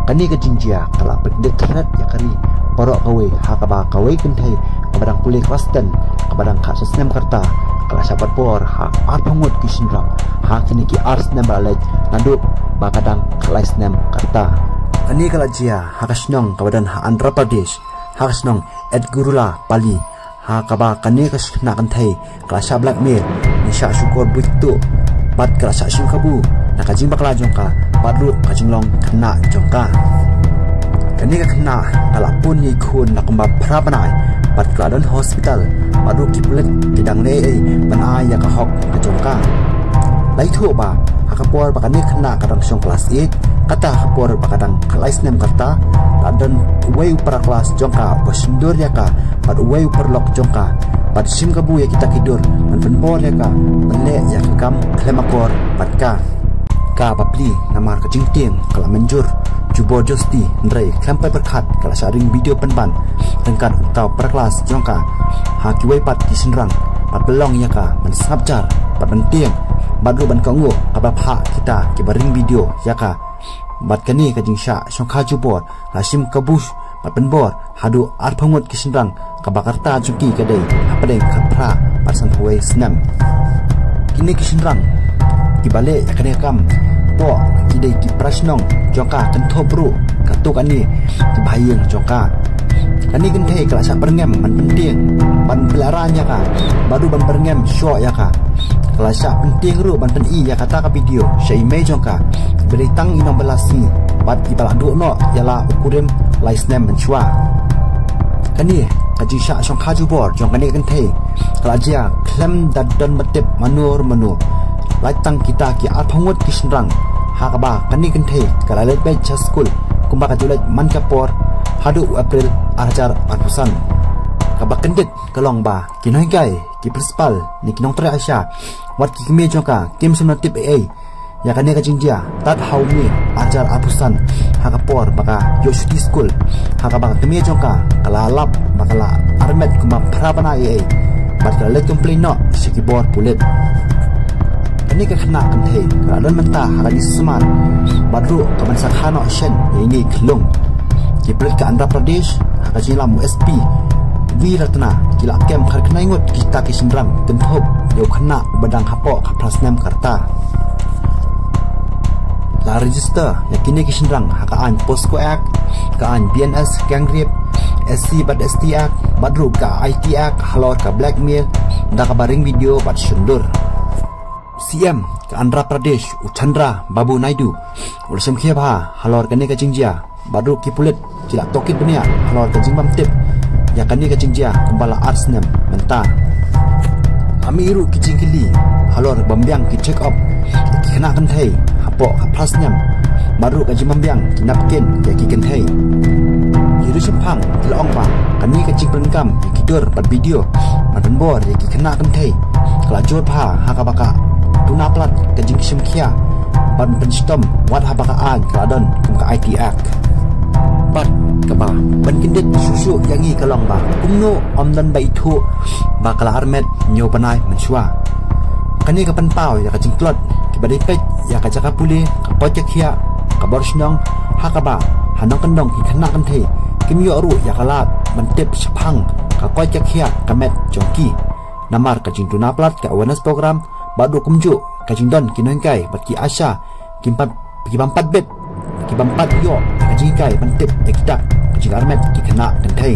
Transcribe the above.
kani ka jingjia kala pekdet thret ya kari porok kawe hakaba kawe kentai kabadang pulih kelas 10 kabadang kha sasnem karta kala sapat por ha arpangut kisindram ha kini ki arsnem balaj naduk bakadang kelas 6 karta kani kala jia hakasnong kabadan ha Andhra Pradesh hakasnong et gurula pali ha kaba kani kasna kentai kala sa blackmail nisha syukur buitu pat kala sa syukabu nakajing bakla jongka padru kajinglong kena jongka kani ka kena kala pun ni khun nakamba phrabanai pat kladon hospital padru kipulet kidang le banai ya ka hok ka jongka lai thu ba hakapor bakani kena kadang song kelas 8 kata hakapor bakadang kelas 6 kata ladan way upar kelas jongka basindur ya ka pad way upar lok jongka pad sim kabu ya kita tidur men bor ya ka menle ya kam klemakor pat ka papli namar kajing tiang kala menjur jubor josti ndrai klampai berkat kala sharing video penban tengkat utau perkelas jongka haki waipat kisenrang pat belong ya ka mensabjar pat bentiang badru ban kongo kabapha kita kibaring video ya ka bat kani kajing sha songkha jubor lasim kabush pat penbor hadu arpangut kisenrang kabakarta juki kadai hapadeng khapra pat sanhoi snam kini kisenrang kibale yakane kam po kidai ki prasnong jongka kentobru katuk ani kibayeng jongka kani kenthe kala sa perngem man penting ban pelaranya ka baru ban perngem syo ya ka kala sa penting ru ban pen ya kata ka video syai me jongka beritang inong belasi bat ibala duno yala ukurim laisnem menchua kani kaji sha songkha jubor jongkani kenthe kala jia klem dadon metip manur menu Laitang kita ki arpangut kisenrang hakaba kani kenthe kala let bay school kumba kajulat man kapor hadu April arjar arpusan kaba kendit kalong ba kinoy gai ki principal ni kinong tre asya wat ki me jongka kim sumna tip a ya kani ka jingjia tat haumi arjar arpusan hakapor baka yoshti school hakaba kemi jongka kala lap bakala armet kumba prabana a bat kala let complain no sikibor pulit ini kena kenthe kadon mentah hakani seman badru kaman sakhano shen ini klung kiblet ke Andhra Pradesh hakaji lam SP Viratna kila kem kharkna ingot kita kisenrang kenthop yo kena badang hapo kaprasnem karta la register yakini kisenrang hakaan Posco Act kaan BNS gang rape SC bad ST Act badru ka IT Act halor ka blackmail da kabaring video bad sundur CM ke Andhra Pradesh Uchandra Babu Naidu ulasem khiaba halor kani ka jingjia baru kipulet kila tokit dunia halor ka jingbam tip ya kani ka jingjia kumbala arsnem menta amiru ki jingkili halor bambyang ki check up ki kena kenthai hapo haplasnyam baru ka jimbambyang ki napkin ya ki kenthai yiru sempang kila ongpa kani ka jingpenkam ki dur pat video man bor ya ki kena kenthai kala jor pha hakabaka tuna plat kajing simkhia ban penstom wat habakaan kadon kum ka IT Act bat kaba ban kindit susu yangi kalong ba kumno omdan bai thu bakala armet nyo panai mensua kani ka panpau ya kajing klot kibadai pet ya kajaka puli ka pojakhia ka borsnong hakaba hanong kendong ki khana kan the kimyo ru ya kalat mentip sepang ka pojakhia kamet jongki namar kajing tuna plat ka awareness program badu kumju kajindon kinongkai baki asya kimpat kibampat bet kibampat yo kajingkai pentip ekita kajing armet ki kena kentai